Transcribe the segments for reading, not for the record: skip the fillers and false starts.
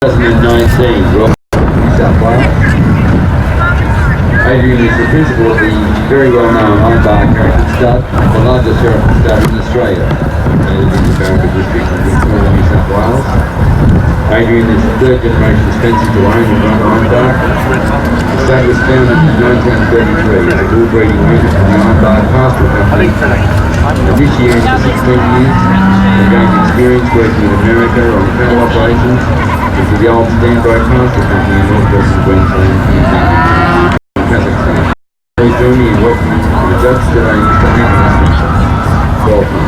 2019, Rob, New South Wales. Adrian is the principal of the very well-known Ironbark Heritage Stud, the largest heritage stud in Australia, located in the Barraga district of Victoria, New South Wales. Adrian is the third generation Spencer to own and run Ironbark. The stud was founded in 1933 as a bull breeding unit from the Ironbark Pastoral Company. And this year, into 16 years, they've gained experience working in America on cattle operations and for the old Stanbro Pastoral Company in northwestern Queensland and Kazakhstan. Please join me in welcoming the judge today, Mr. Angus. Welcome.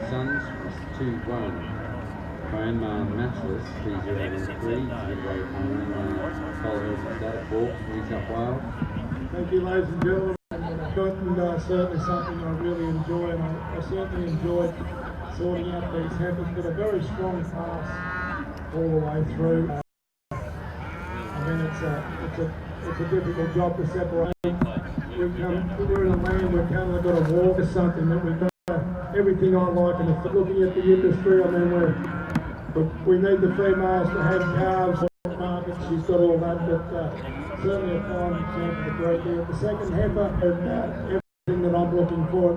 Sons was 2-1. Grandma Matchless, 303, Colorado State, Hawks, New South Wales. Thank you, ladies and gentlemen. And certainly something I really enjoy, and I certainly enjoyed sorting out these heifers. Got a very strong pass all the way through. I mean, it's a difficult job to separate. We're in a land where Canada got to walk is something that we've done. Everything I like, and looking at the industry, I mean, we need the females to have calves, markets, she's got all that, but certainly a fine example of great deal. The second heifer, everything that I'm looking for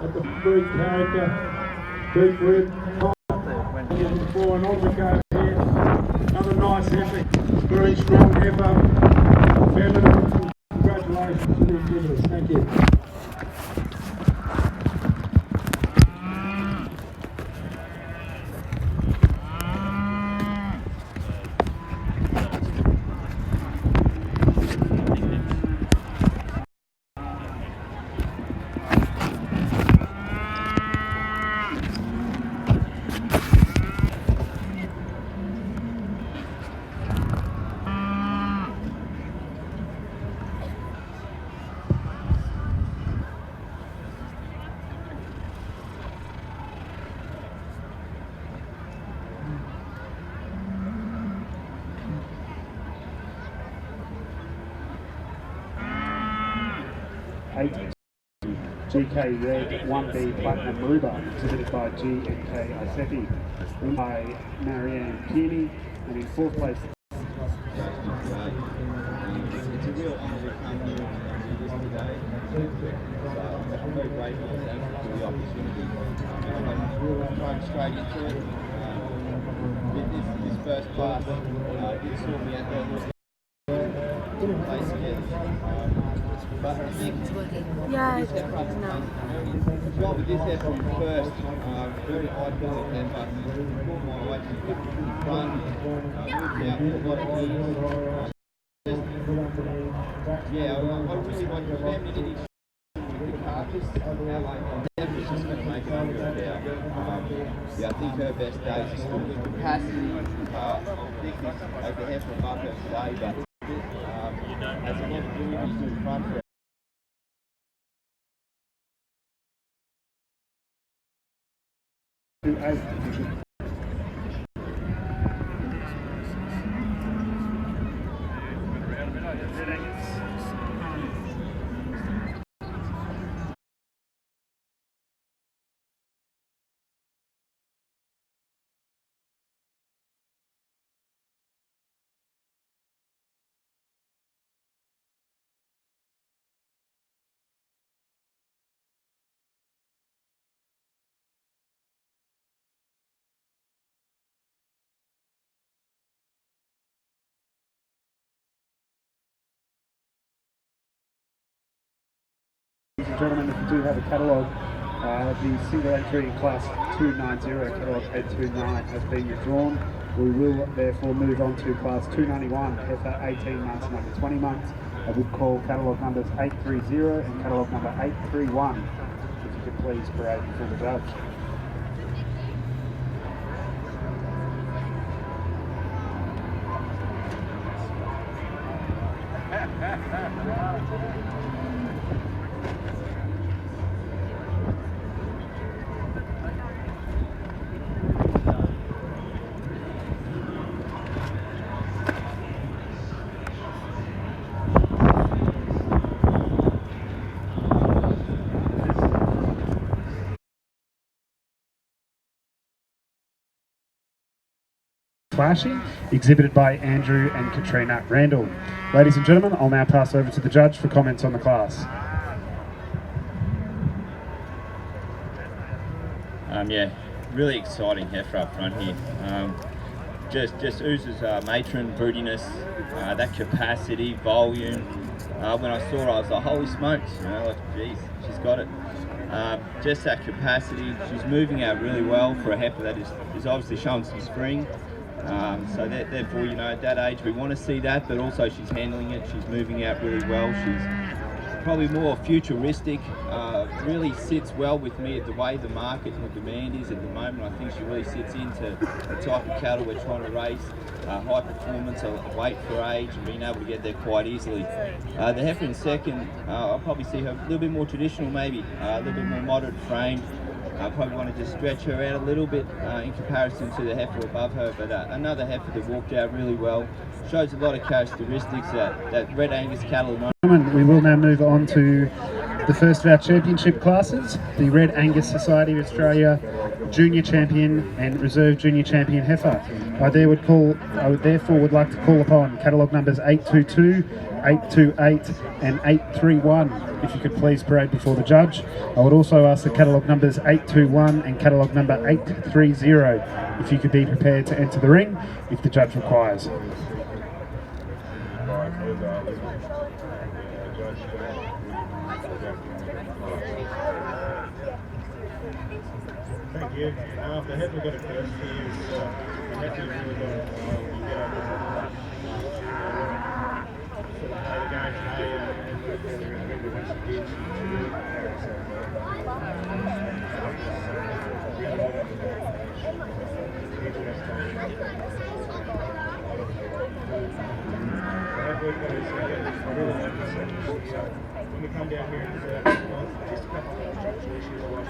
at the breed character, deep rib, top, looking for, and on we go here. Another nice heifer, very strong heifer, feminine. Congratulations to the exhibitors, thank you. GK Red 1B Platinum Ruba, exhibited by GNK Isepi, by Marianne Kearney, and in fourth place. It's a real honour to come here and do this today. So I'm very grateful for the opportunity. We'll run straight into it. This first class did sort me out there a little bit. Place again. But I think well, with this effort first, very high quality effort. Pulled my way to the front, moved out for a lot of years. Yeah, I really want to femininity with the carcass. Definitely just going to make it under a doubt. Yeah, I think her best days is still the capacity of thickness of the heifer above her today, but as a lot of deliveries in front for Ladies and gentlemen, if you do have a catalogue, the single entry in class 290, catalogue 829, has been withdrawn. We will therefore move on to class 291, heifer 18 months and under 20 months. I would call catalogue numbers 830 and catalogue number 831. If you could please parade before the judge. Flashing, exhibited by Andrew and Katrina Randall. Ladies and gentlemen, I'll now pass over to the judge for comments on the class. Yeah, really exciting heifer up front here. Just oozes matron broodiness, that capacity, volume. When I saw her, I was like, holy smokes, you know, like, geez, she's got it. Just that capacity. She's moving out really well for a heifer that is obviously showing some spring. So therefore, you know, at that age, we want to see that, but also she's handling it. She's moving out really well. She's probably more futuristic, really sits well with me at the way the market and the demand is at the moment. I think she really sits into the type of cattle we're trying to raise, high performance, weight for age, and being able to get there quite easily. The heifer in second, I'll probably see her a little bit more traditional maybe, a little bit more moderate framed. I probably want to just stretch her out a little bit in comparison to the heifer above her, but another heifer that walked out really well. Shows a lot of characteristics that red Angus cattle. We will now move on to the first of our championship classes, the Red Angus Society of Australia Junior Champion and Reserve Junior Champion heifer. I therefore would like to call upon catalogue numbers 822, 828 and 831. If you could please parade before the judge. I would also ask the catalogue numbers 821 and catalogue number 830 if you could be prepared to enter the ring if the judge requires. Thank you. The head we've got a first here is the head we've really got it when you get over the when we come down here, just a couple of structural issues.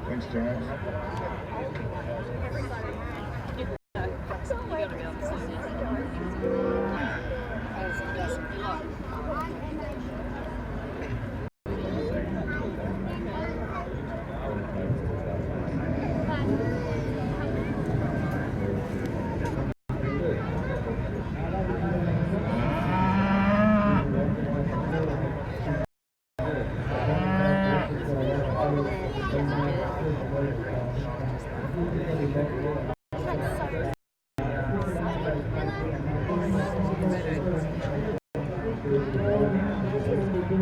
Thanks, James.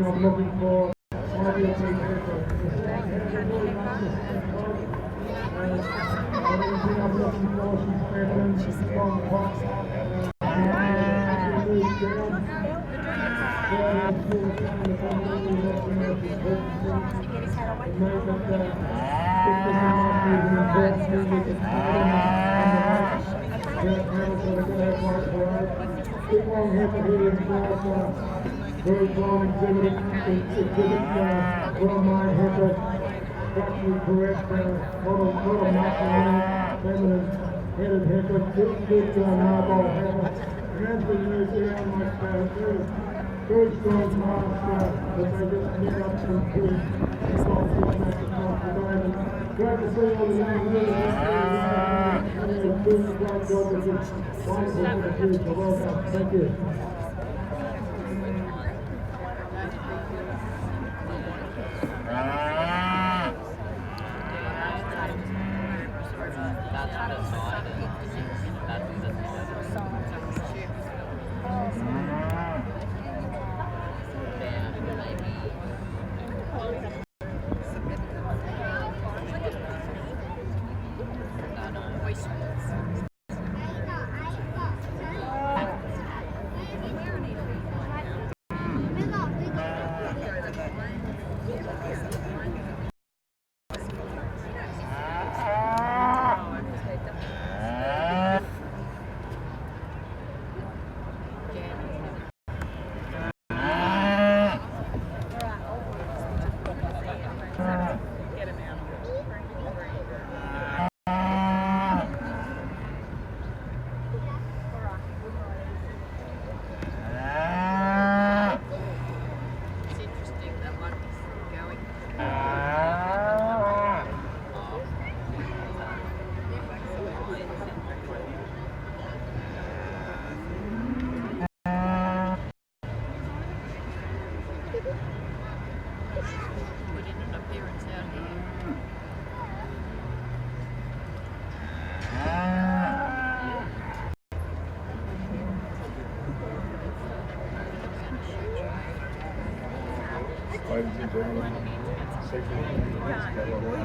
I'm looking for very strong exhibit well-mined heifer, structurally correct, little masculine, feminine headed heifer, good narball heifer. And as we move down like very strong class that they just get up to good great to see all the young men doing a great job with this wonderful heifer, so welcome. Thank you. ladies and gentlemen, second catalog.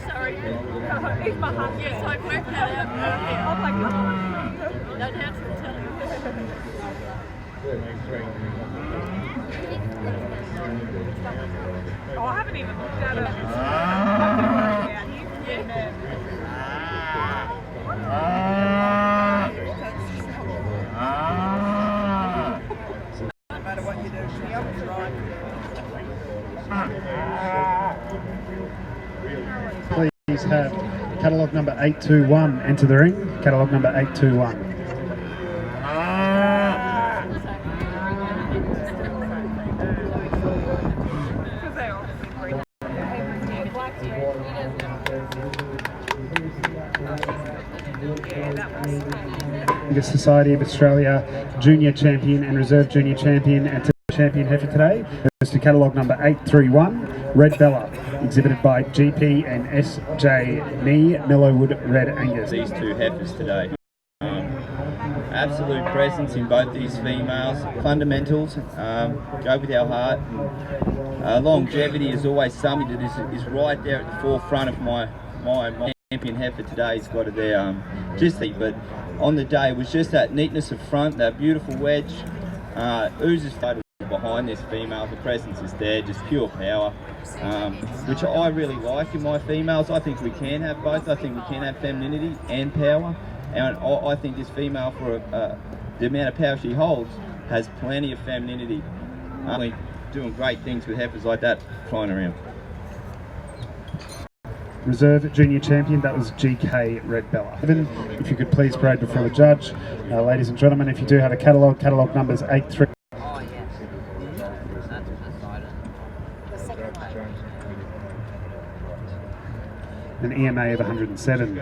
Sorry, it's my husband, so I worked that out earlier. I'm like, oh, you don't have to tell him. Oh, I haven't even looked at it. No matter what you do, she helps right. Please have catalogue number 821 enter the ring. Catalogue number 821. Angus Society of Australia Junior Champion and Reserve Junior Champion and Champion heifer today goes to catalogue number 831, Red Bella, exhibited by GP and SJ Nee, Mellowwood Red Angus. These two heifers today. Absolute presence in both these females. Fundamentals, go with our heart. Longevity is always something that is right there at the forefront of my champion heifer today. Has got it there. But on the day it was just that neatness of front, that beautiful wedge. Oozes behind this female. The presence is there, just pure power, which I really like in my females. I think we can have both. I think we can have femininity and power, and I think this female, for the amount of power she holds, has plenty of femininity. Doing great things with heifers like that flying around. Reserve Junior Champion, that was GK Red Bella. If you could please parade before the judge. Ladies and gentlemen, if you do have a catalogue numbers 83. Oh, yes. That's the second one. An EMA of 107.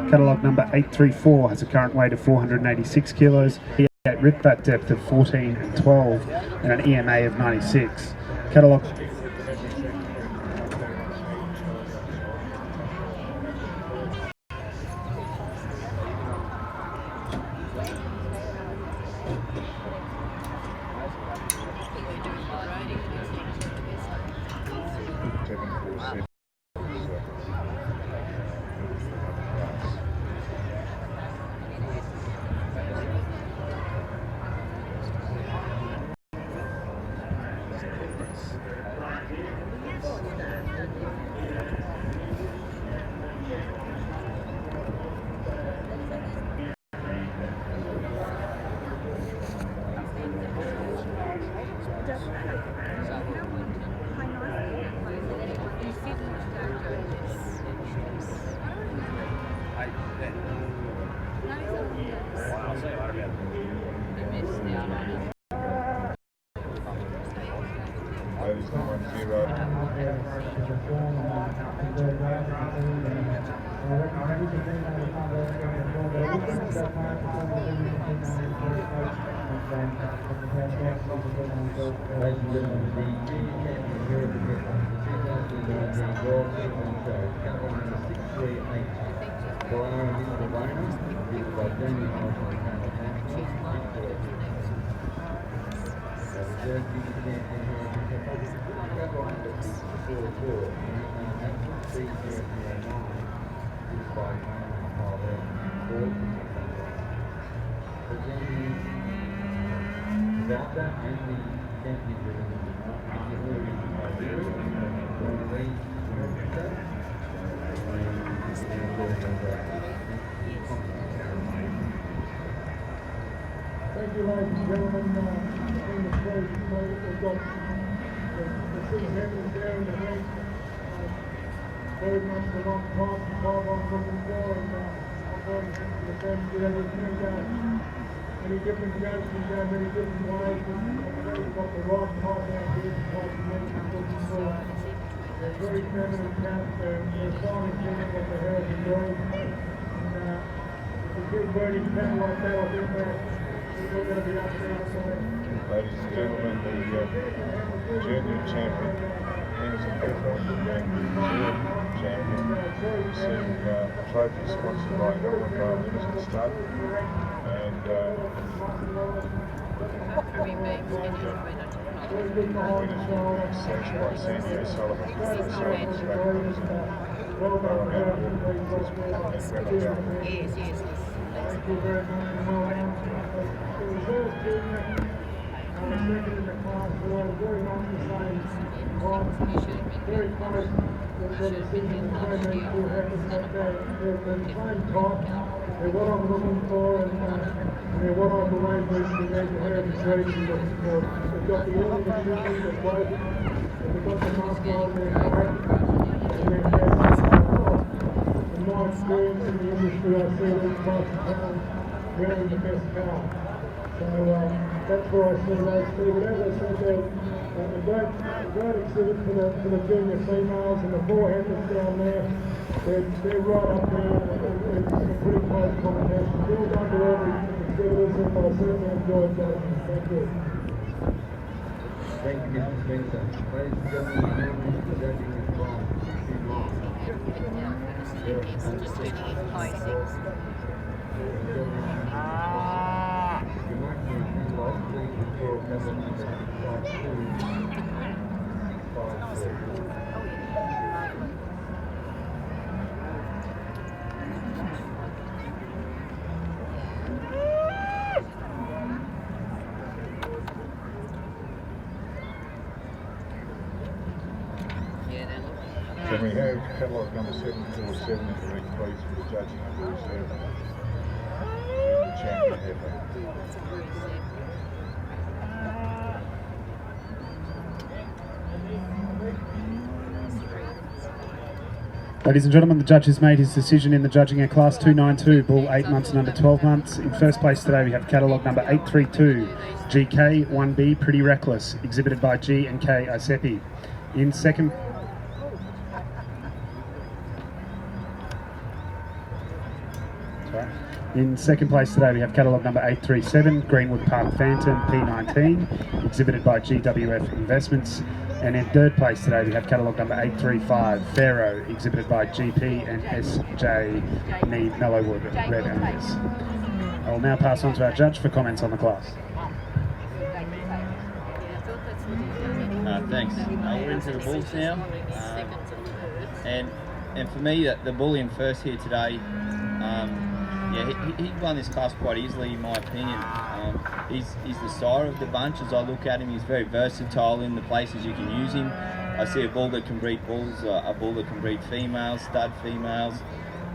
Catalogue number 834 has a current weight of 486 kilos, rip back depth of 14 and 12, and an EMA of 96. Catalogue. Thank you, ladies and gentlemen. In the close, we've got the two heifers there in the ring. Very much the long time since I've been looking for, and I'm going to the first year that we go many different judges can go many different ways, but we've got the right type out here, the type of men we're looking for. They're very feminine cats, they're signing things what the hell they're doing. And if a good birdie cat like that, I think Ladies and gentlemen, the junior champion, Angus and Ekka, and junior champion, receive trophies sponsored by Untitled Chapter Stud. And winners sanctioned by Sandy Sullivan. Yes. Thank you very much. Second in the class, very much the same time, very close to the decision between these two happens that they're the same type. They're what I'm looking for, and they're what I believe needs to be there to have this region looking for. They've got the early maturity, they've got the muscle on their back, and then in my experience in the industry, I see these types of cars wearing the best car. So that's where I see those two. But as I said, a great exhibit for the junior females, and the four headers down there, they're right up there. It's a pretty close competition. Well done to all the exhibitors, and I certainly enjoyed that. Thank you. Thank you, Mr. Spencer. Ladies and gentlemen, the judging is from Can we have catalogue number 747 in the ring, please, for the judging of the reserve? The champion heifer. Ladies and gentlemen, the judge has made his decision in the judging at Class 292, bull 8 months and under 12 months. In first place today we have catalogue number 832, GK 1B Pretty Reckless, exhibited by G and K Isepi. In second... In second place today we have catalogue number 837, Greenwood Park Phantom P19, exhibited by GWF Investments. And in third place today we have catalogue number 835, Pharaoh, exhibited by GP and SJ Need Mellowwood, Red Angus. I will now pass on to our judge for comments on the class. Thanks. We're into the bulls now. And for me, the bull in first here today, he won this class quite easily, in my opinion. He's the sire of the bunch. As I look at him, he's very versatile in the places you can use him. I see a bull that can breed bulls, a bull that can breed females, stud females,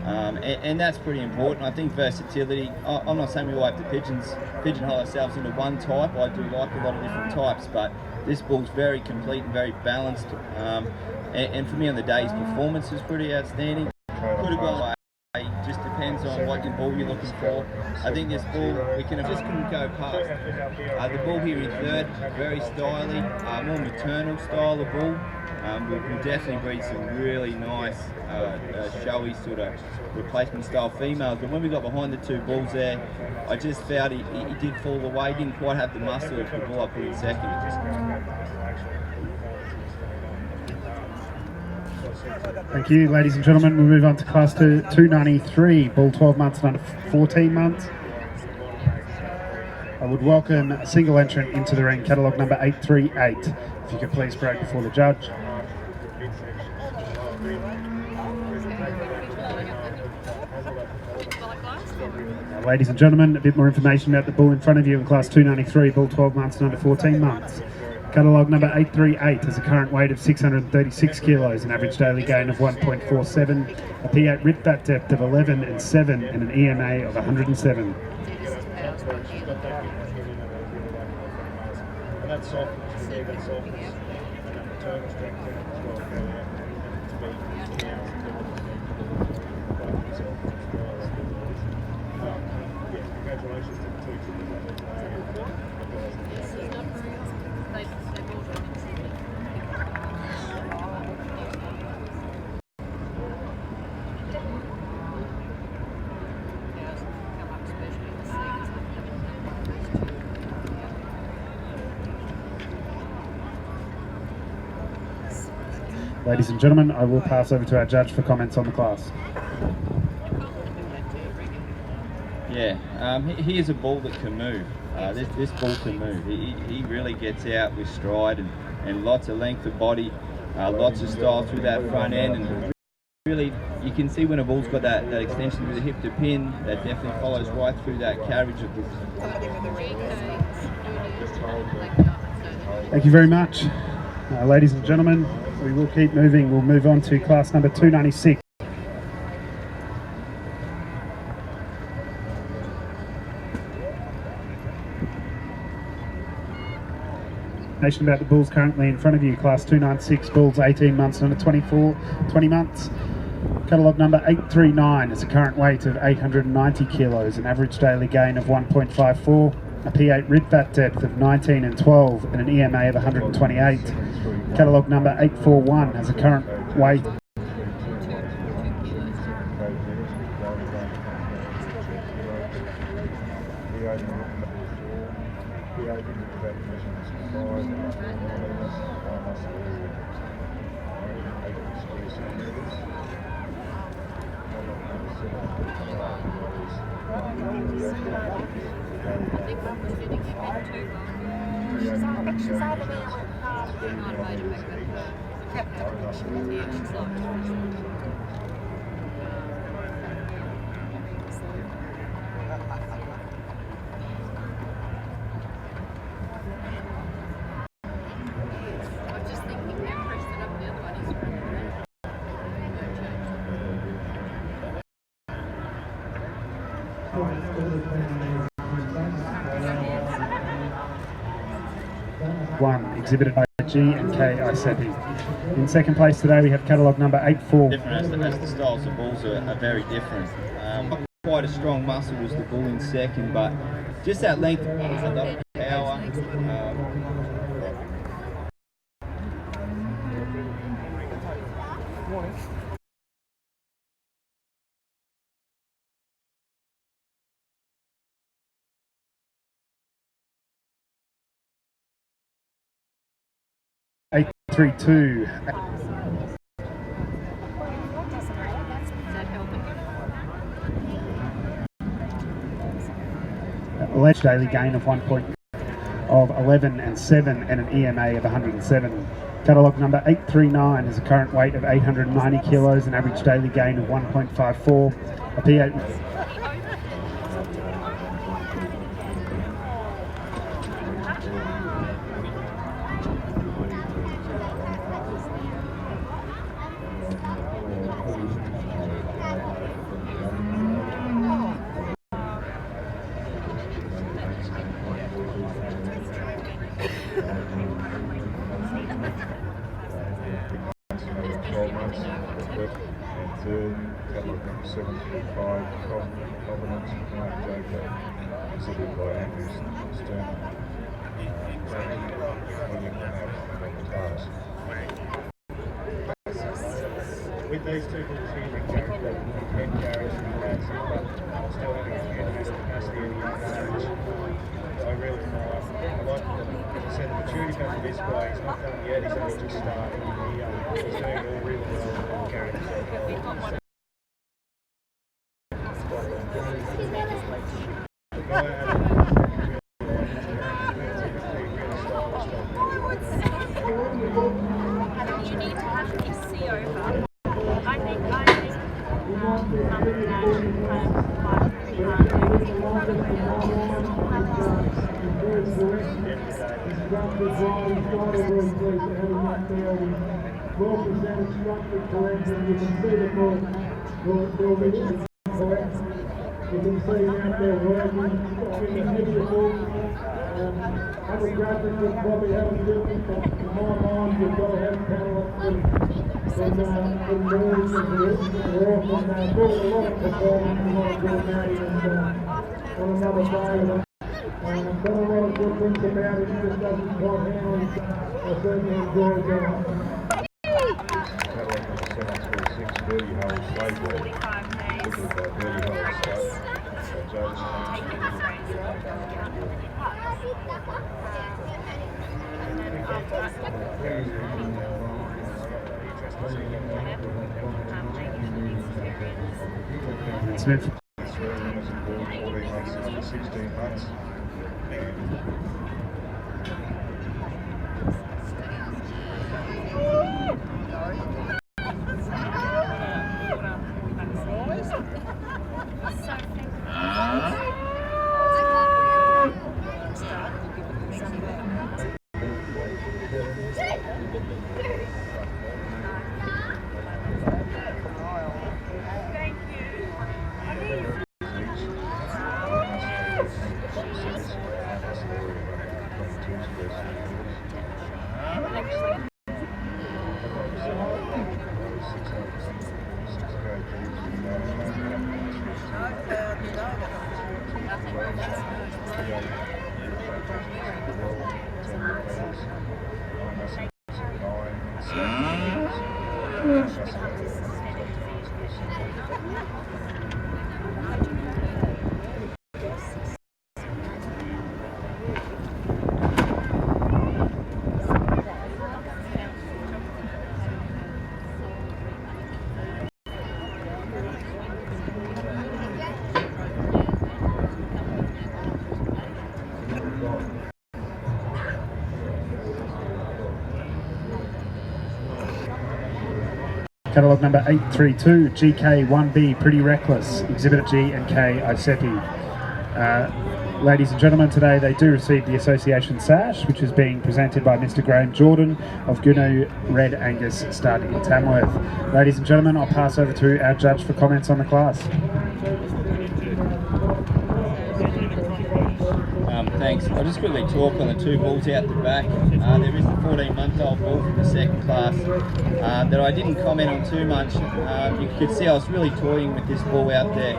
and that's pretty important. I think versatility. I'm not saying we like to pigeonhole ourselves into one type. I do like a lot of different types, but this bull's very complete and very balanced. And for me on the day, his performance was pretty outstanding. Could have gone. It just depends on what your bull you're looking for. I think this bull, we just couldn't go past. The bull here in third, very stylish, more maternal style of bull. We definitely breed some really nice, showy sort of replacement style females. But when we got behind the two bulls there, I just felt he did fall away, didn't quite have the muscle of the bull I put in second. Thank you, ladies and gentlemen. We'll move on to Class 293, bull 12 months and under 14 months. I would welcome a single entrant into the ring, catalogue number 838. If you could please break before the judge. Ladies and gentlemen, a bit more information about the bull in front of you in Class 293, bull 12 months and under 14 months. Catalogue number 838 has a current weight of 636 kilos, an average daily gain of 1.47, a P8 rip fat depth of 11 and 7, and an EMA of 107. Congratulations to the two children. Ladies and gentlemen, I will pass over to our judge for comments on the class. Yeah, he is a bull that can move. This bull can move. He really gets out with stride and lots of length of body, lots of style through that front end, and really you can see when a bull's got that extension through the hip to pin, that definitely follows right through that carriage of the... Thank you very much. Ladies and gentlemen, we will keep moving. We'll move on to class number 296. Information about the bulls currently in front of you. Class 296, bulls 18 months and under 20 months. Catalogue number 839 is a current weight of 890 kilos, an average daily gain of 1.54, a P8 rib fat depth of 19 and 12, and an EMA of 128. Catalogue number 841 has a current weight exhibited by G and K Isepi. In second place today we have catalogue number 84. Different as the styles of bulls are very different. Not quite a strong muscle was the bull in second, but just that length, a lot of power. 832. Alleged daily gain of 11 and 7 and an EMA of 107. Catalogue number 839 has a current weight of 890 kilos, an average daily gain of 1.54, a P8. Considered by Angus with these two bulls here, they carry the head carries and pads, but still having a few years capacity at a young age. I really I like the maturity factor this guy. He's not done yet, he's only just starting. He's doing it all really well, carrying himself well. Well presented, structured, correct, and you can see the ball reaching correct. You can see out there working in the heavier ball. Other graphics would probably have a different, but in my mind, you've got to have talent from noise and the raw from building a lot of performance, a lot of good matting, and on another day. Done a lot of good things about it, it just doesn't quite handle it. I certainly enjoy going. Dirty hole slave ball. This is that dirty hole stuff. Smith. 3 winners of ball, 14 months under 16 months. Catalogue number 832, GK1B, Pretty Reckless, Exhibit G and K, Isepi. Ladies and gentlemen, today they do receive the Association Sash, which is being presented by Mr. Graham Jordan of Gunu Red Angus Stud in Tamworth. Ladies and gentlemen, I'll pass over to our judge for comments on the class. Thanks. I'll just quickly talk on the two bulls out the back. There is the 14-month-old bull from the second class that I didn't comment on too much. You could see I was really toying with this bull out there.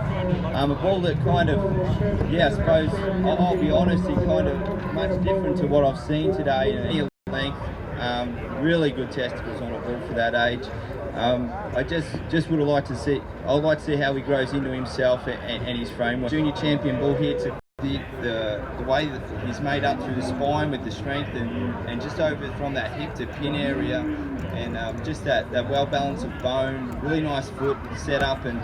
A bull that kind of, yeah, I suppose, I'll be honest, he kind of much different to what I've seen today in a length. Really good testicles on a bull for that age. I just would have liked to see, I'd like to see how he grows into himself and his framework. Junior champion bull here to the way that he's made up through the spine with the strength and just over from that hip to pin area and just that well balance of bone, really nice foot set up and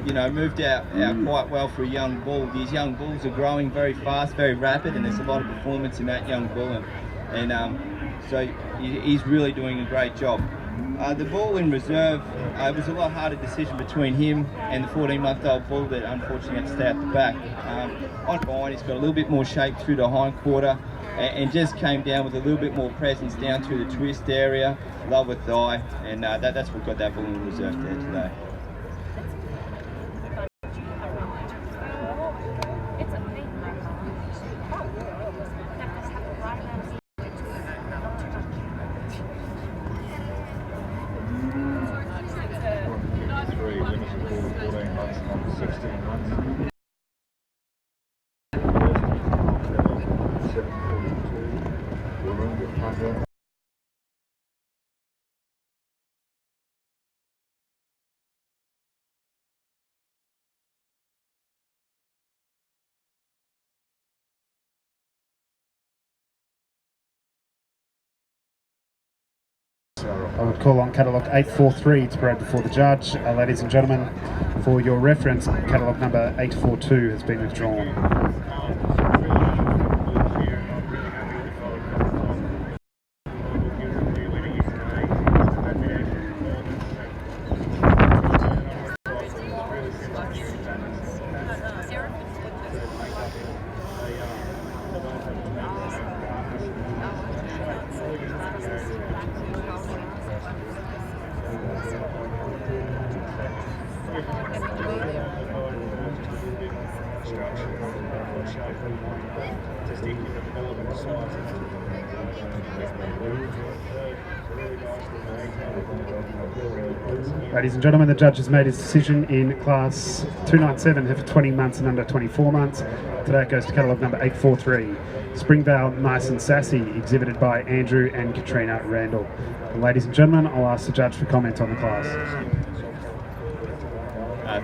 you know, moved out quite well for a young bull. These young bulls are growing very fast, very rapid, and there's a lot of performance in that young bull and so he's really doing a great job. The bull in reserve, it was a lot harder decision between him and the 14-month-old bull that unfortunately had to stay at the back. On fine, he's got a little bit more shape through the hind quarter and just came down with a little bit more presence down through the twist area, lower thigh, and that's what got that bull in reserve there today. I would call on catalogue 843 to parade before the judge. Ladies and gentlemen, for your reference, catalogue number 842 has been withdrawn. Ladies and gentlemen, the judge has made his decision in class 297 for 20 months and under 24 months. Today it goes to catalogue number 843. Springvale Nice and Sassy, exhibited by Andrew and Katrina Randall. Ladies and gentlemen, I'll ask the judge for comment on the class.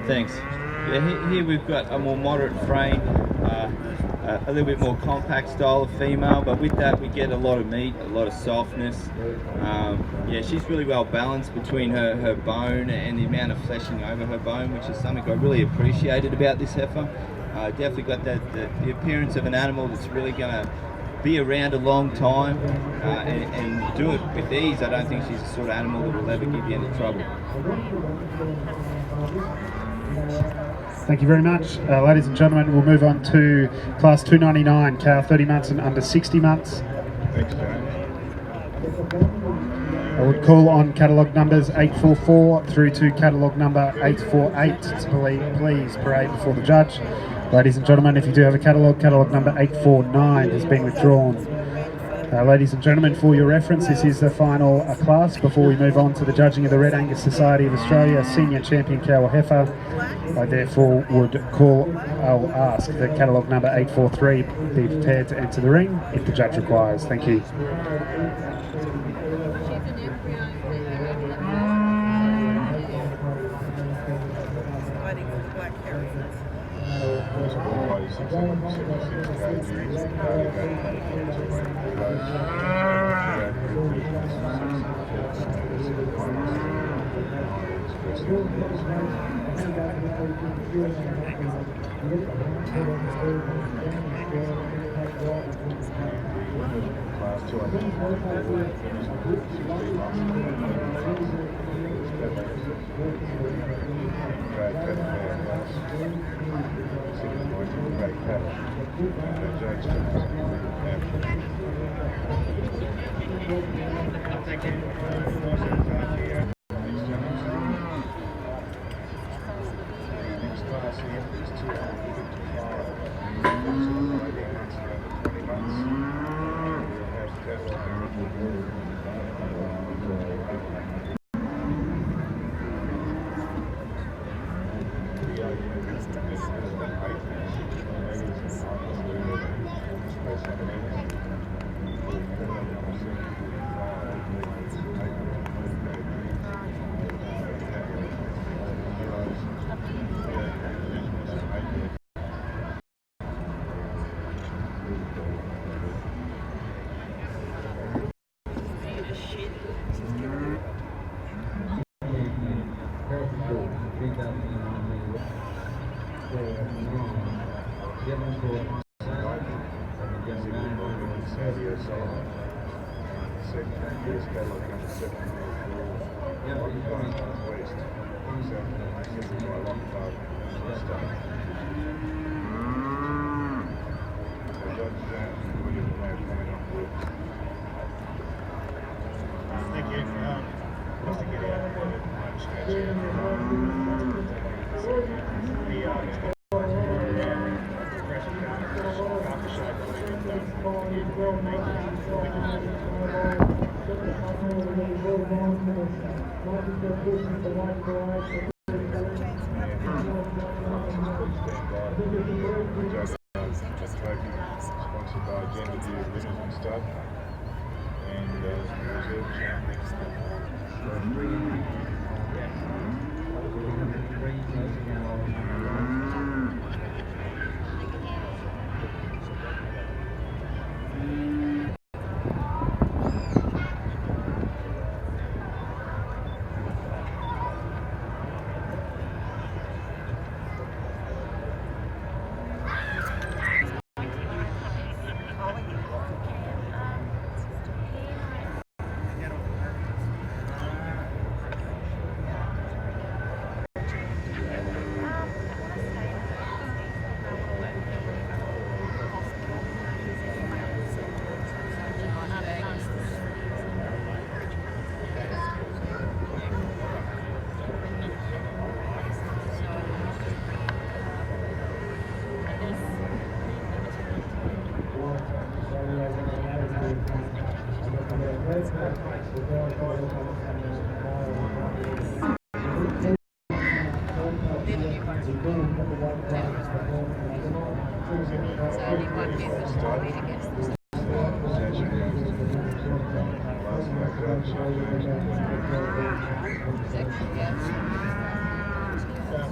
Thanks. Yeah, here we've got a more moderate frame, a little bit more compact style of female, but with that we get a lot of meat, a lot of softness. Yeah, she's really well balanced between her bone and the amount of fleshing over her bone, which is something I really appreciated about this heifer. Definitely got the appearance of an animal that's really going to be around a long time and do it with ease. I don't think she's the sort of animal that will ever give you any trouble. Thank you very much. Ladies and gentlemen, we'll move on to class 299, cow 30 months and under 60 months. Thanks, James. I would call on catalogue numbers 844 through to catalogue number 848 to please parade before the judge. Ladies and gentlemen, if you do have a catalogue number 849 has been withdrawn. Ladies and gentlemen, for your reference, this is the final class before we move on to the judging of the Red Angus Society of Australia Senior Champion Cow or Heifer. I therefore I'll ask that catalogue number 843 be prepared to enter the ring if the judge requires. Thank you. Thank you. Just to get out of sponsored by Gender View Winners and Stud and reserve champions.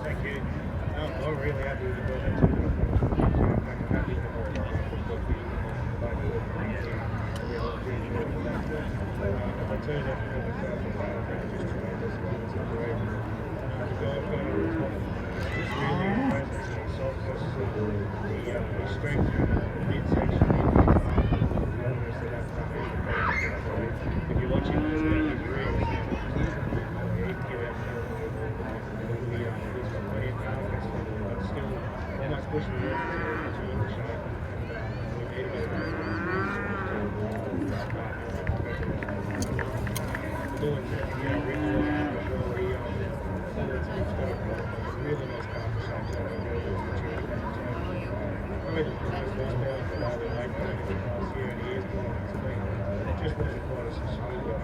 Thank you. I'm really happy with the building too. I'm happy If I turn up for the club, just tremendous. It's unbelievable. The guy's got just really presence and softness, the strength in the midsection. If you watch him, he's really still almost pushing the to the shape. We need a bit doing really nice conversation. It just wasn't quite as smooth as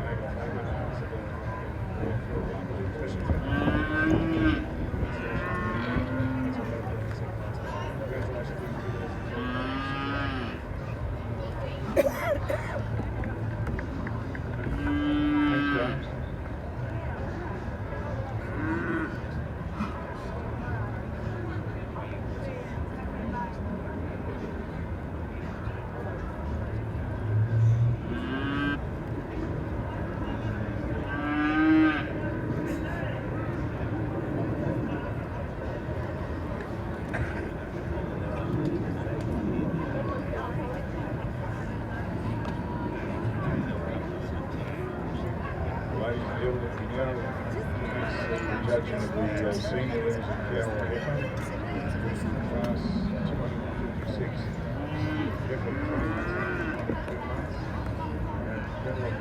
judging of the senior winners of Ekka, class 256, definitely 3 months. Catalog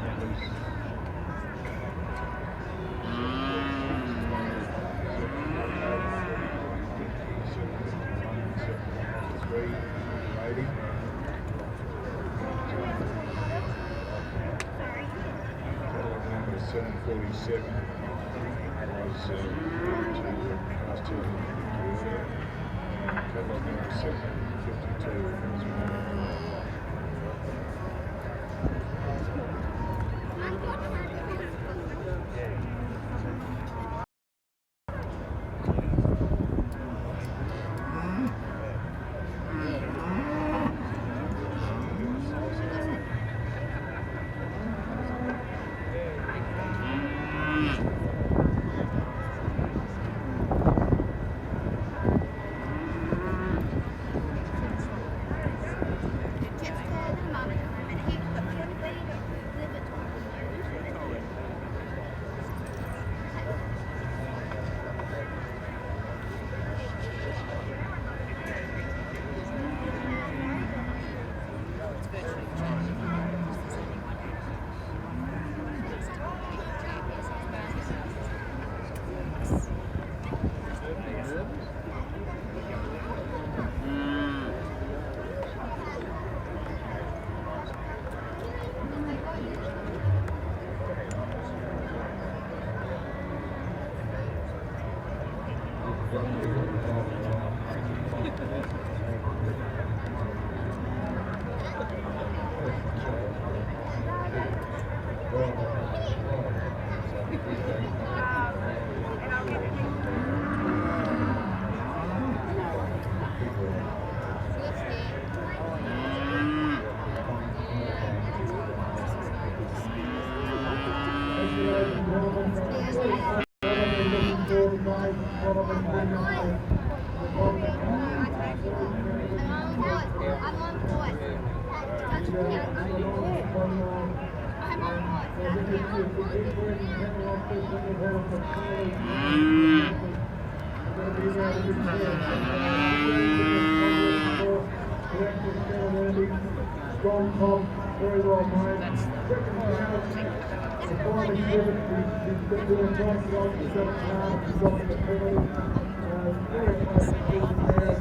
numbers 747 was last two. Catalog number 752 was Strong top, very well made. Second round, the final exhibit, he's been doing nice job in the second round, he's dropping the penalty. Very close to being there.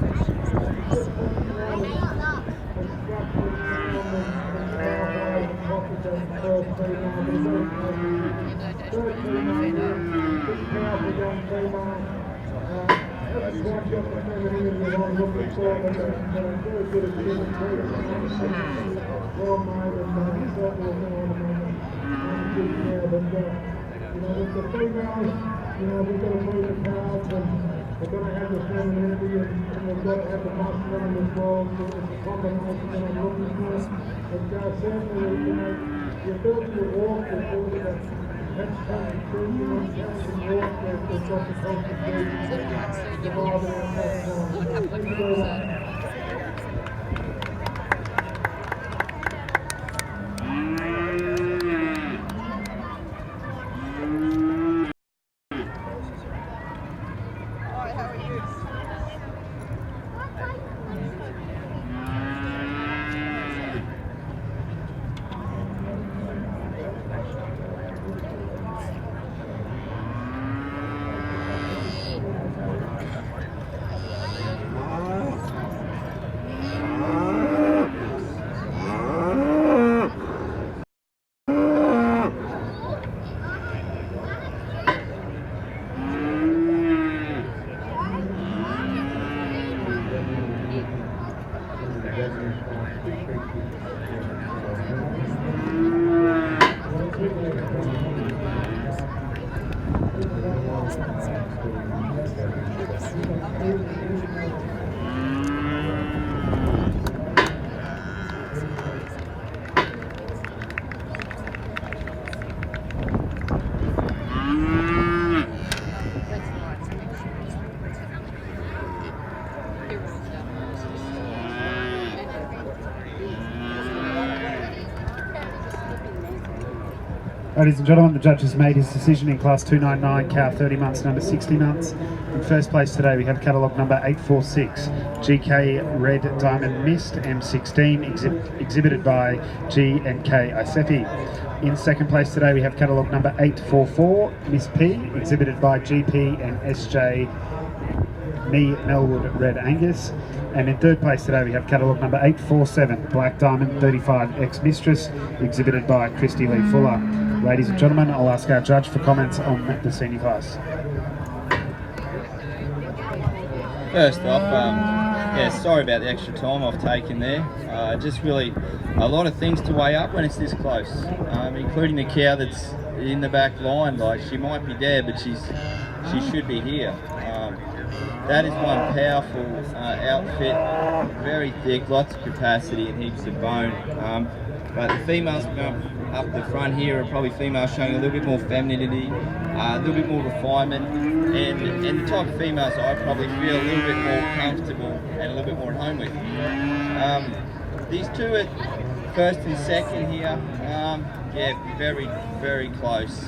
Just putting around the structure from the power and pocket and first three round, but very close. Third three round, big powerful young female. That's quite just the feminine that I'm looking for, but very good achievement too. Well made and certainly will go on a moment. But, with the females, we've got to move the crowds and We're going to have the femininity and we've got to have the masculinity as well. So it's a combination that I'm looking for. But certainly, you know, the ability to walk, the ability to have concentration on challenging walk, they've got the concentration to survive in our platform. Thank you very much. Ladies and gentlemen, the judge has made his decision in class 299, cow 30 months and under 60 months. In first place today we have catalogue number 846, GK Red Diamond Mist M16, exhibited by G and K Isepi. In second place today we have catalogue number 844, Miss P, exhibited by GP and SJ Me Melwood Red Angus. And in third place today we have catalogue number 847, Black Diamond 35 Ex-Mistress, exhibited by Christy Lee Fuller. Ladies and gentlemen, I'll ask our judge for comments on the senior class. First off, yeah, sorry about the extra time I've taken there. Just really a lot of things to weigh up when it's this close, including the cow that's in the back line. Like, she might be there, but she should be here. That is one powerful outfit, very thick, lots of capacity and heaps of bone. But the females up the front here are probably females showing a little bit more femininity, a little bit more refinement, and the type of females I probably feel a little bit more comfortable and a little bit more at home with. These two at first and second here, yeah, very, very close.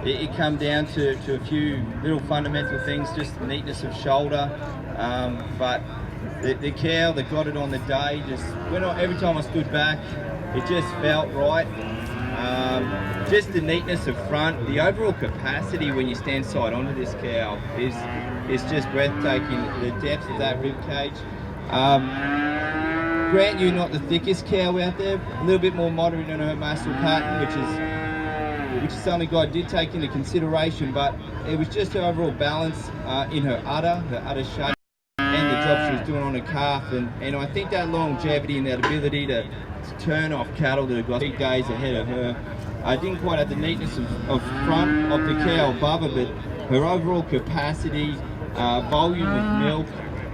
It come down to a few little fundamental things, just neatness of shoulder, but the cow that got it on the day, just every time I stood back, it just felt right. Just the neatness of front, the overall capacity when you stand side onto this cow is just breathtaking. The depth of that rib cage. Grant you, not the thickest cow out there, a little bit more moderate in her muscle pattern, which is something God did take into consideration, but it was just her overall balance in her udder shape, and the job she was doing on her calf, and I think that longevity and that ability to turn off cattle that have got 3 days ahead of her. I didn't quite have the neatness of front of the cow above her, but her overall capacity, volume of milk,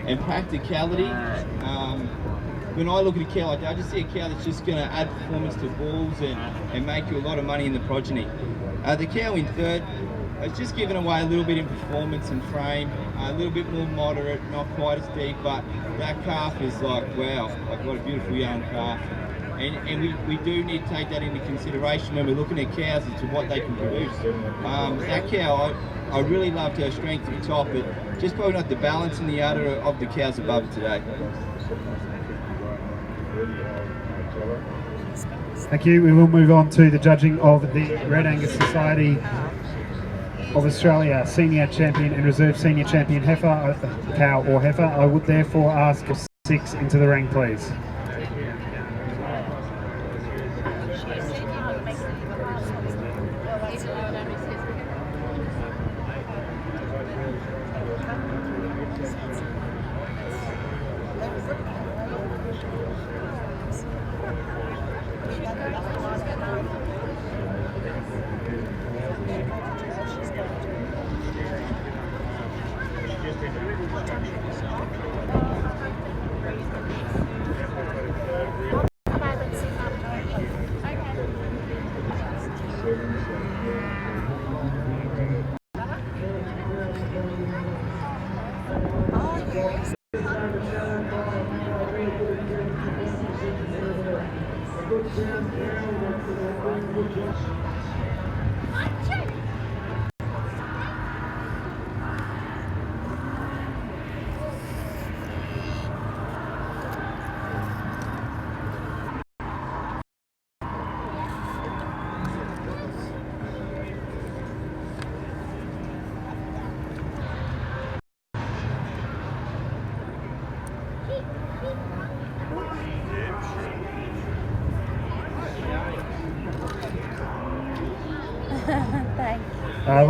and practicality. When I look at a cow like that, I just see a cow that's just going to add performance to bulls and make you a lot of money in the progeny. The cow in third has just given away a little bit in performance and frame, a little bit more moderate, not quite as deep, but that calf is like, wow, like what a beautiful young calf. And we do need to take that into consideration when we're looking at cows as to what they can produce. That cow, I really loved her strength at the top, but just probably not the balance in the udder of the cows above it today. Thank you. We will move on to the judging of the Red Angus Society of Australia Senior Champion and Reserve Senior Champion heifer, cow or heifer. I would therefore ask 6 into the ring, please.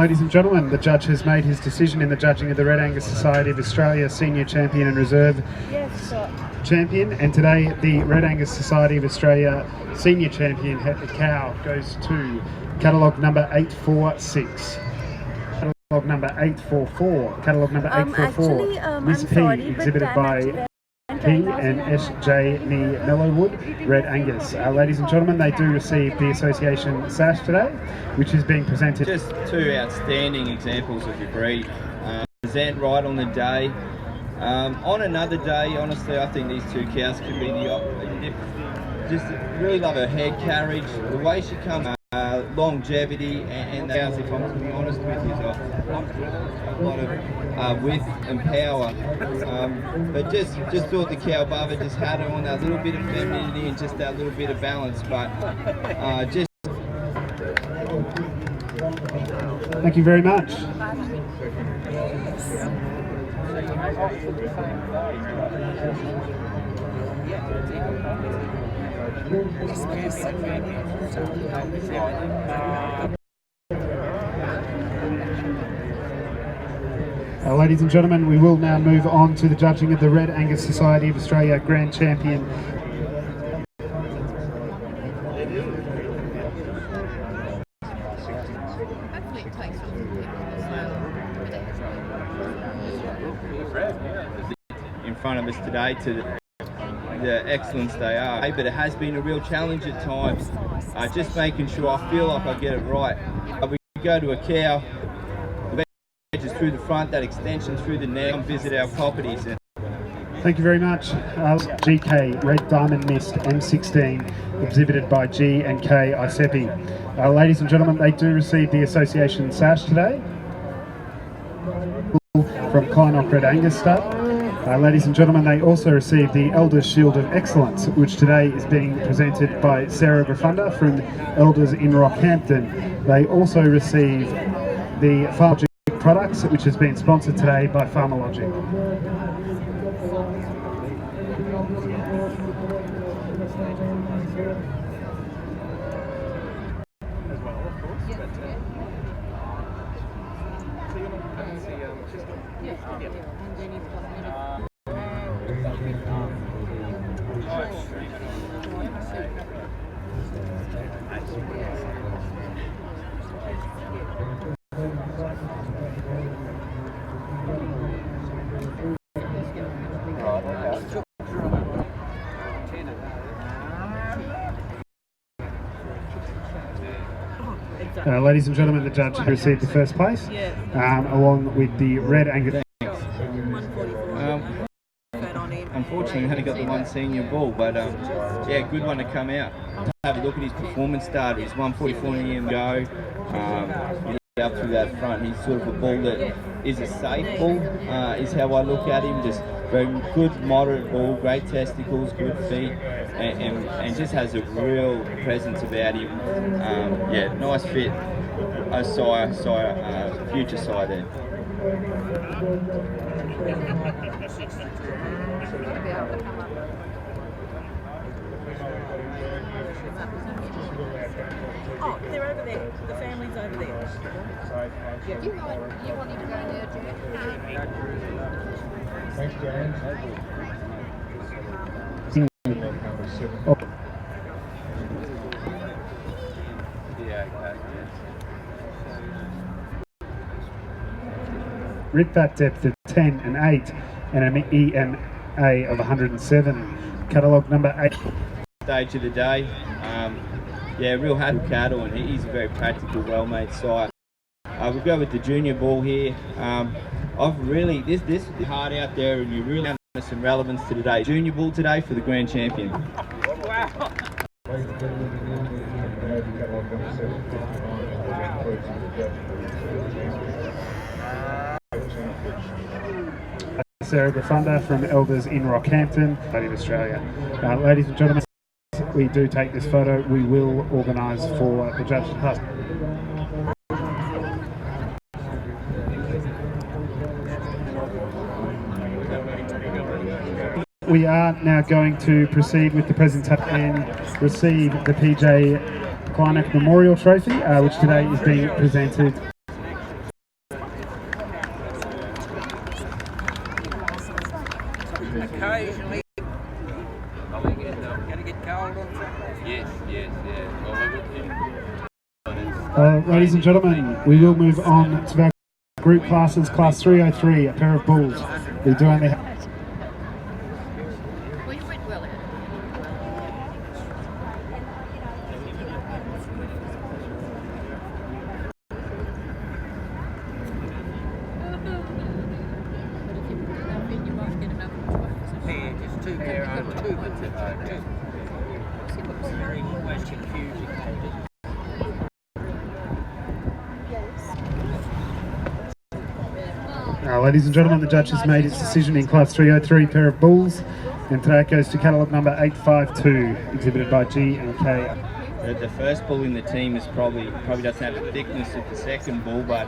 Ladies and gentlemen, the judge has made his decision in the judging of the Red Angus Society of Australia Senior Champion and Reserve Champion, and today the Red Angus Society of Australia Senior Champion cow goes to catalogue number 846. Catalogue number 844. Catalogue number 844. Miss P, exhibited by P and S.J. Mellowwood, Red Angus. Ladies and gentlemen, they do receive the association sash today, which is being presented. Just two outstanding examples of the breed. Present right on the day. On another day, honestly, I think these two cows could be the just really love her head carriage, the way she comes, longevity, and the cows, if I'm to be honest with you, so a lot of width and power. But just thought the cow above it just had her on that little bit of femininity and just that little bit of balance. But just. Thank you very much. Ladies and gentlemen, we will now move on to the judging of the Red Angus Society of Australia Grand Champion. In front of us today to the excellence they are, but it has been a real challenge at times. Just making sure I feel like I get it right. We go to a cow, the edges through the front, that extension through the neck, and visit our properties. Thank you very much. GK Red Diamond Mist M16, exhibited by G and K Isepi. Ladies and gentlemen, they do receive the association sash today from Kynock Red Angus stud. Ladies and gentlemen, they also received the Elders Shield of Excellence, which today is being presented by Sarah Grafunda from Elders in Rockhampton. They also receive the Pharmalogic products, which has been sponsored today by Pharmalogic. Ladies and gentlemen, the judge received the first place, along with the Red Angus. Unfortunately, we only got the one senior bull, but yeah, good one to come out. Have a look at his performance data. He's 144 in the go. Up through that front, he's sort of a bull that is a safe bull, is how I look at him. Just very good, moderate bull, great testicles, good feet, and just has a real presence about him. Yeah, nice fit. Future sire there. Oh, they're over there. The family's over there. You wanting to go there, Jack? Thanks, James. Rip that depth of 10 and 8 and an EMA of 107. Catalogue number 8. Stage of the day. Yeah, real happy cattle, and he's a very practical, well-made sire. We'll go with the junior bull here. this is hard out there, and you really have some relevance to today. Junior bull today for the grand champion. Wow. Ladies and gentlemen, the catalogue number 759 includes the judge. Sarah Grafunda from Elders in Rockhampton, in Australia. Ladies and gentlemen, we do take this photo. We will organise for the judge to pass. We are now going to proceed with the presentation and receive the PJ Kleinock Memorial Trophy, which today is being presented. Occasionally, going to get cold on something? Yes. Ladies and gentlemen, we will move on to our group classes. Class 303, a pair of bulls. We do only have... Well, you went well, Ed. Yeah, just two very much confusing. Ladies and gentlemen, the judge has made his decision in Class 303, pair of bulls, and today it goes to catalogue number 852, exhibited by G and K. The first bull in the team is probably doesn't have the thickness of the second bull, but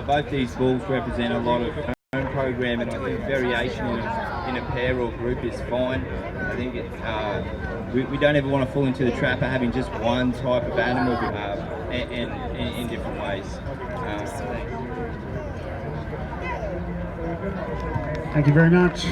both these bulls represent a lot of home program, and I think variation in a pair or group is fine. I think we don't ever want to fall into the trap of having just one type of animal and in different ways. Thank you very much.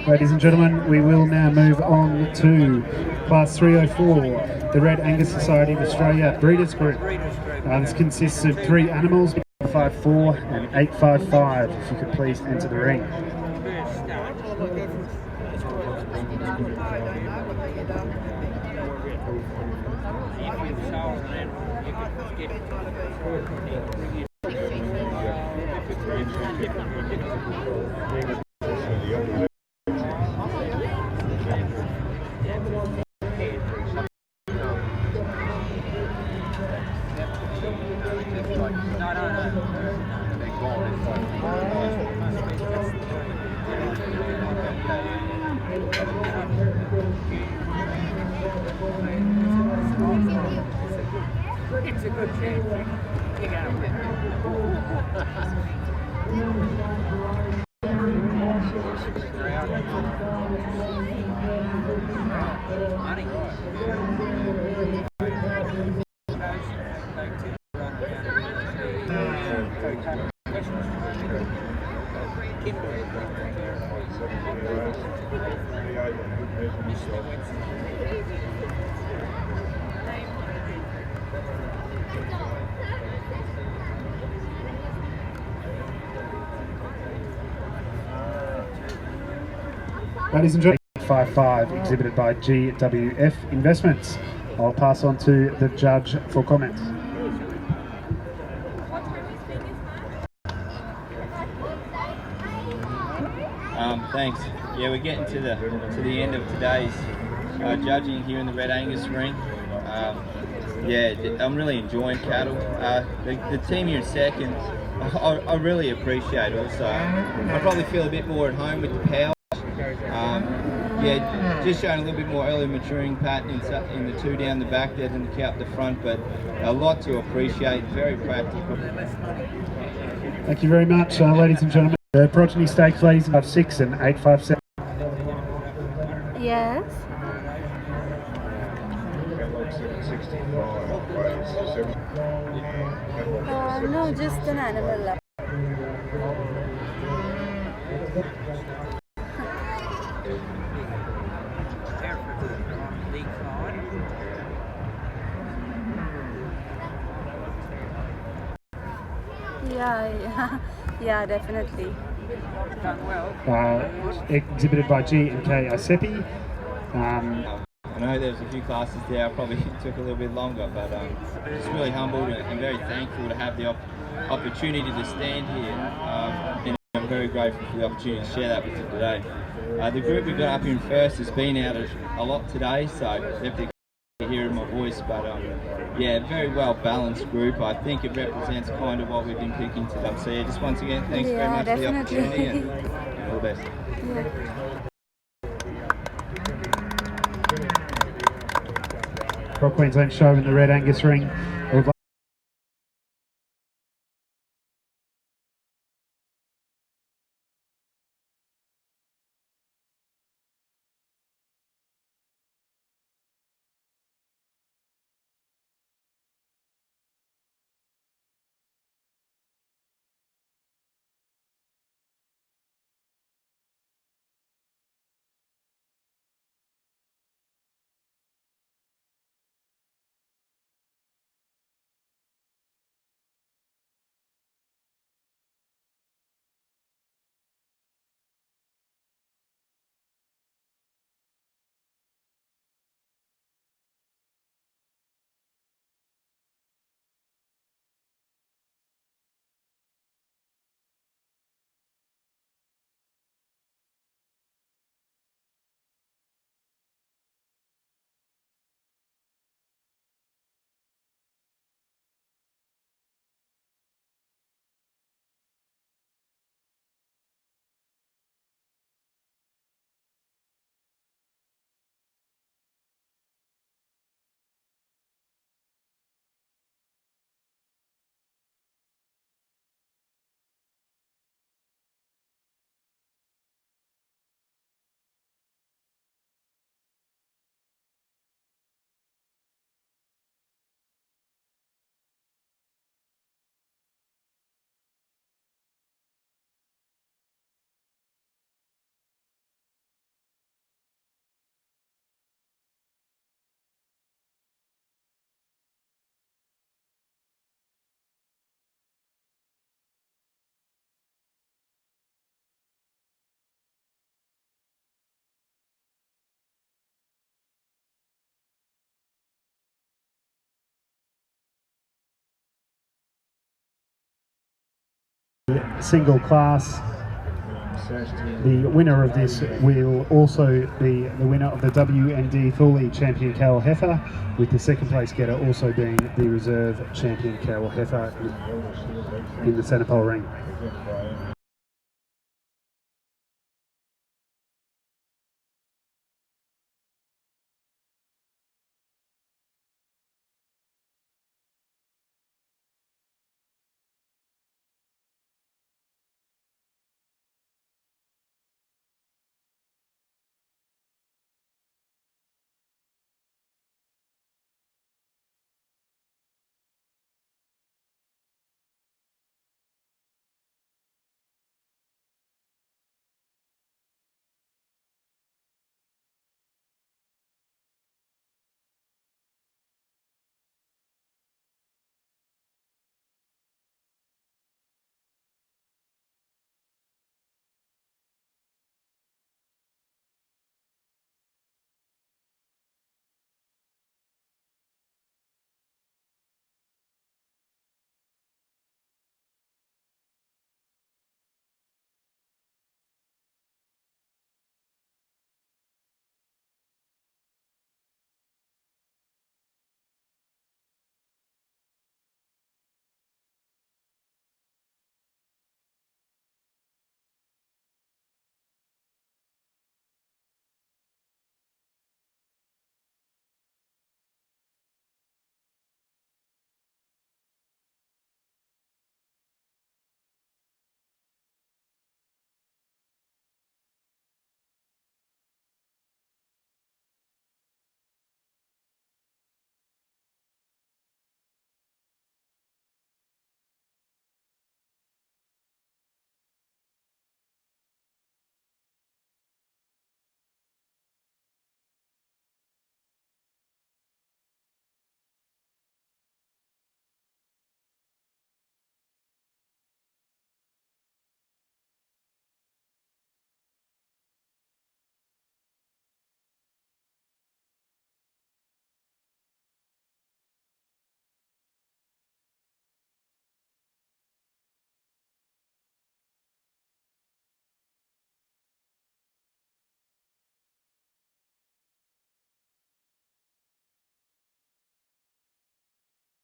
Ladies and gentlemen, we will now move on to Class 304, the Red Angus Society of Australia Breeders Group. This consists of 3 animals, 854 and 855. If you could please enter the ring. It's a good chance. You gotta win. Ladies and gentlemen, 855, exhibited by GWF Investments. I'll pass on to the judge for comments. Thanks. Yeah, we're getting to the end of today's judging here in the Red Angus ring. Yeah, I'm really enjoying cattle. The team here in second, I really appreciate also. I probably feel a bit more at home with the power. Yeah, just showing a little bit more early maturing pattern in the 2 down the back there than the cow up the front, but a lot to appreciate, very practical. Thank you very much, ladies and gentlemen. The progeny stakes, ladies, 856 and 857. Yes. No, just an animal. Yeah, definitely. Done well. Exhibited by G and K Asepi. I know there's a few classes there, I probably took a little bit longer, but just really humbled and very thankful to have the opportunity to stand here. And I'm very grateful for the opportunity to share that with you today. The group we got up in first has been out a lot today, so definitely hearing my voice, but yeah, very well balanced group. I think it represents kind of what we've been picking today. So yeah, just once again, thanks very much for the opportunity and all the best. Rock Queensland show in the red Angus ring. Single class. The winner of this will also be the winner of the WND Thorley Champion Cow Heifer, with the second place getter also being the reserve champion cow heifer in the Senepol ring.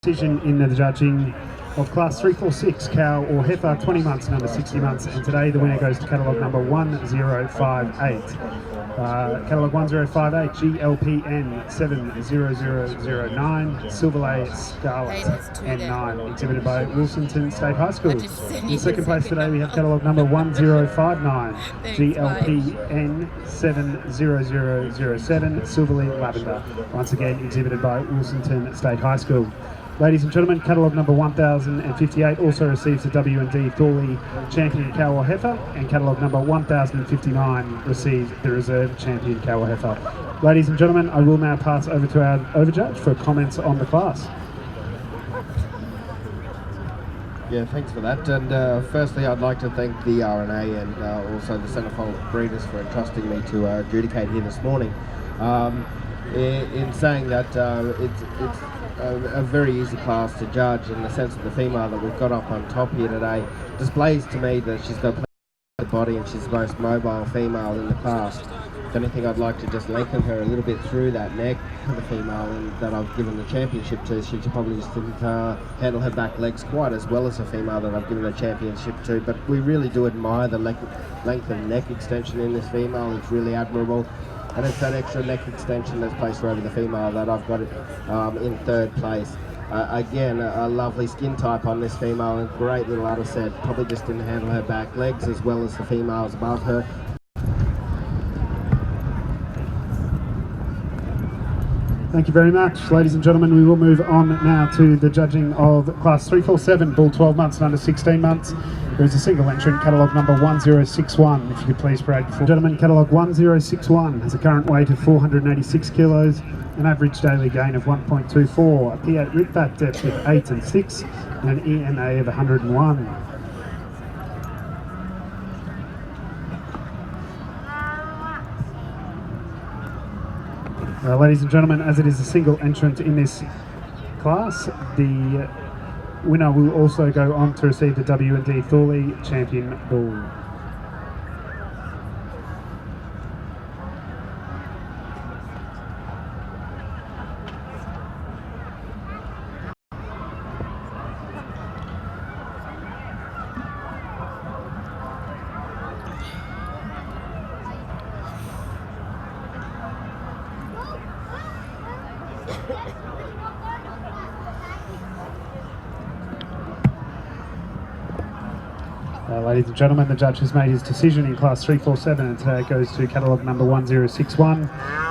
Decision in the judging of class 346 cow or heifer 20 months and under 60 months, and today the winner goes to catalogue number 1058. Catalogue 1058 GLPN 70009 Silverlay Scarlet N9, exhibited by Wilsonton State High School. In second place today we have catalogue number 1059 GLPN 70007 Silverley Lavender, once again exhibited by Wilsonton State High School. Ladies and gentlemen, catalogue number 1058 also receives the W&D Thorley Champion Cow or Heifer, and catalogue number 1059 receives the Reserve Champion Cow or Heifer. Ladies and gentlemen, I will now pass over to our overjudge for comments on the class. Yeah, thanks for that. And firstly, I'd like to thank the RNA and also the Senepol breeders for entrusting me to adjudicate here this morning. In saying that, it's a very easy class to judge, in the sense that the female that we've got up on top here today displays to me that she's got plenty of body and she's the most mobile female in the class. If anything, I'd like to just lengthen her a little bit through that neck of the female that I've given the championship to. She probably just didn't handle her back legs quite as well as the female that I've given the championship to, but we really do admire the length of neck extension in this female. It's really admirable. And it's that extra neck extension that's placed over the female that I've got in third place. Again, a lovely skin type on this female, and great little udder set. Probably just didn't handle her back legs as well as the females above her. Thank you very much. Ladies and gentlemen, we will move on now to the judging of class 347, bull 12 months and under 16 months. There is a single entrant, catalogue number 1061. If you could please parade before. Gentlemen, catalogue 1061 has a current weight of 486 kilos, an average daily gain of 1.24, a P8 rip back depth of 8 and 6, and an EMA of 101. Ladies and gentlemen, as it is a single entrant in this class, the winner will also go on to receive the W&D Thorley Champion Bull. Ladies and gentlemen, the judge has made his decision in class 347, and today it goes to catalogue number 1061,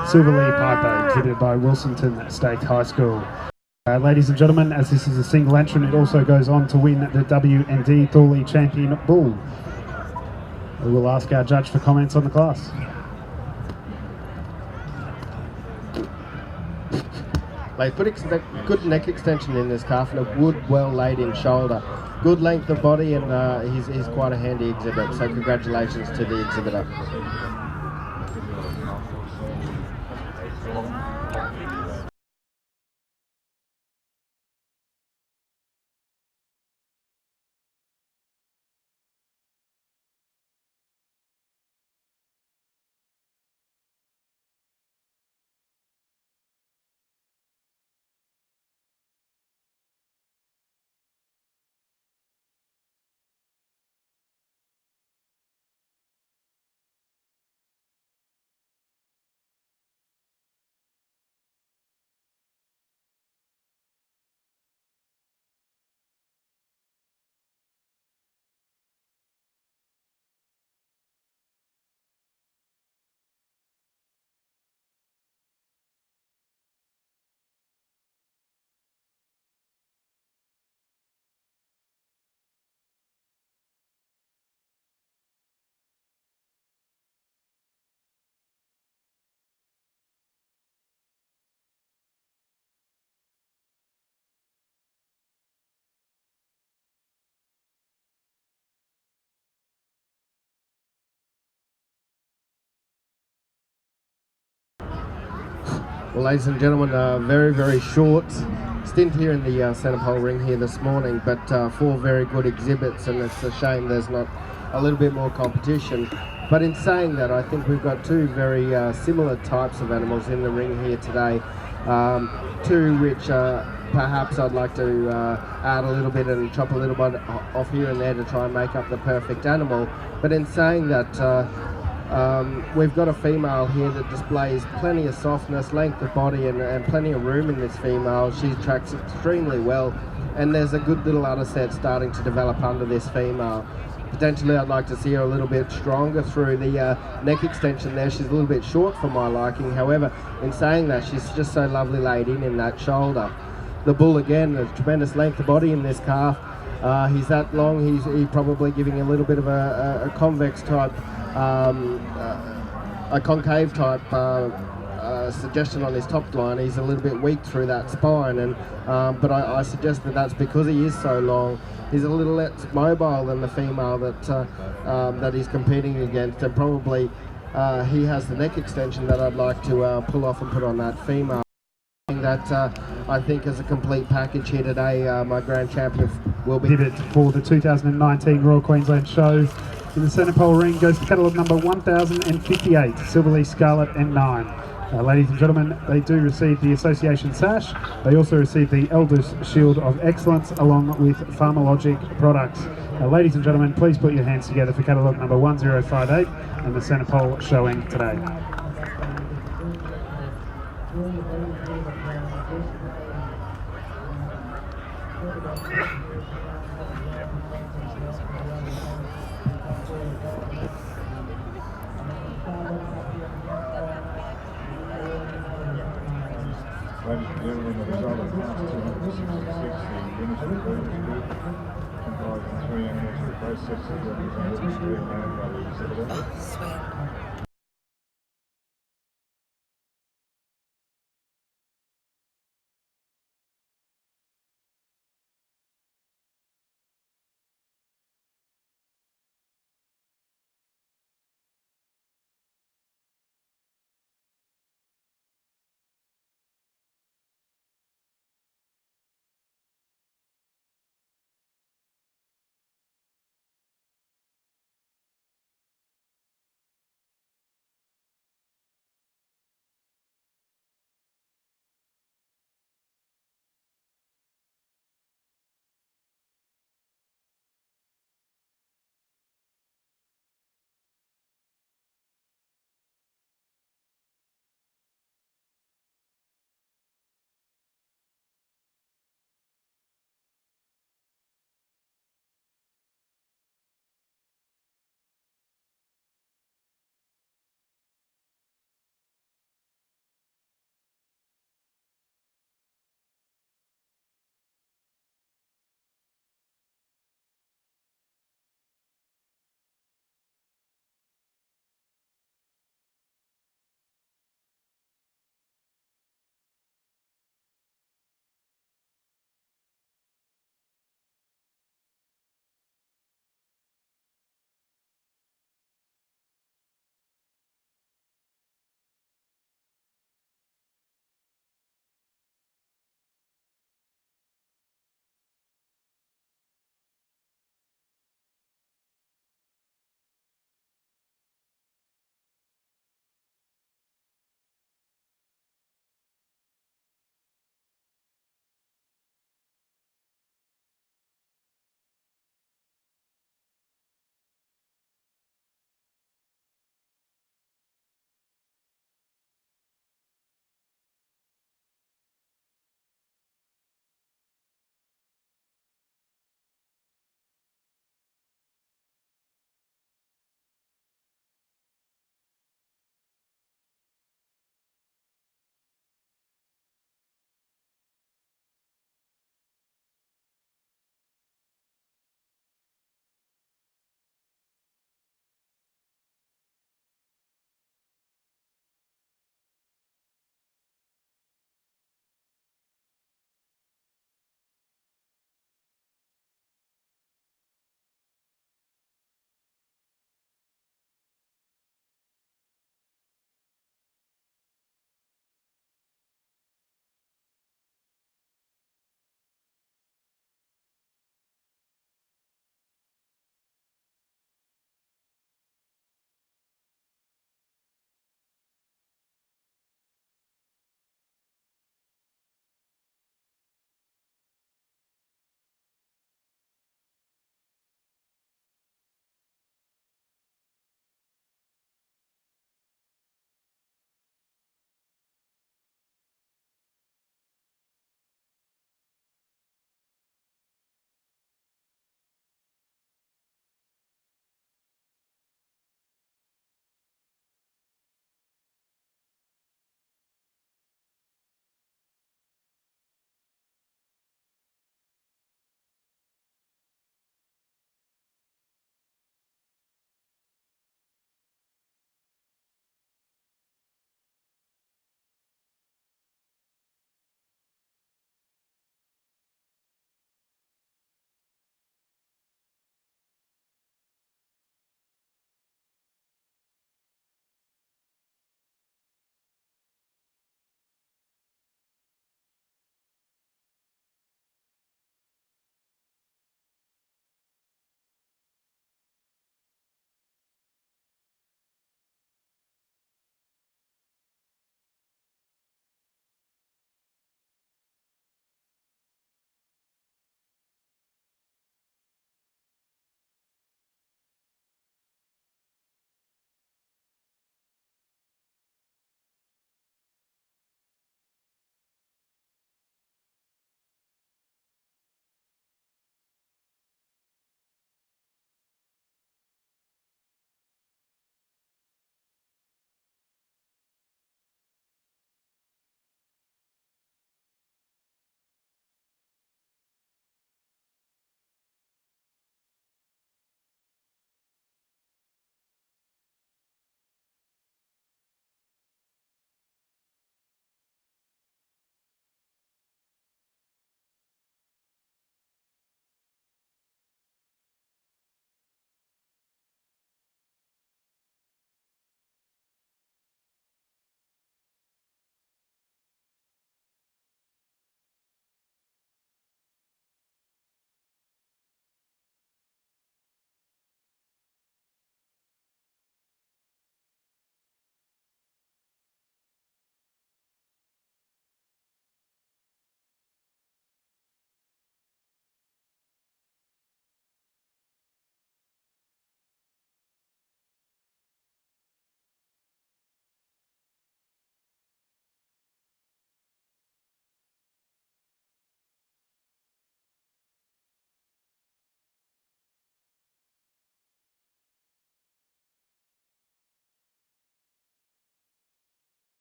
Silverley Piper, exhibited by Wilsonton State High School. Ladies and gentlemen, as this is a single entrant, it also goes on to win the W&D Thorley Champion Bull. We will ask our judge for comments on the class. They put good neck extension in this calf and a good, well laid in shoulder. Good length of body, and he's quite a handy exhibit, so congratulations to the exhibitor. Well, ladies and gentlemen, very, very short stint here in the Senepol ring here this morning, but 4 very good exhibits, and it's a shame there's not a little bit more competition. But in saying that, I think we've got 2 very similar types of animals in the ring here today, 2 which perhaps I'd like to add a little bit and chop a little bit off here and there to try and make up the perfect animal. But in saying that, we've got a female here that displays plenty of softness, length of body, and plenty of room in this female. She tracks extremely well, and there's a good little udder set starting to develop under this female. Potentially I'd like to see her a little bit stronger through the neck extension there. She's a little bit short for my liking. However, in saying that, she's just so lovely laid in that shoulder. The bull, again, there's tremendous length of body in this calf. He's that long, he's probably giving a little bit of a convex type, a concave type suggestion on his top line. He's a little bit weak through that spine, and but I suggest that that's because he is so long. He's a little less mobile than the female that he's competing against, and probably he has the neck extension that I'd like to pull off and put on that female. That I think is a complete package here today. My grand champion will be Pivot for the 2019 Royal Queensland Show in the Senepol ring goes to catalogue number 1058, Silverleaf Scarlet N9. Ladies and gentlemen, they do receive the Association Sash. They also receive the Elders Shield of Excellence along with Pharmalogic products. Ladies and gentlemen, please put your hands together for catalogue number 1058 and the Senepol showing today. Ladies and gentlemen, the result of class 266, the winner's report is good, comprising 3 animals with both sexes represented, 3 male brothers.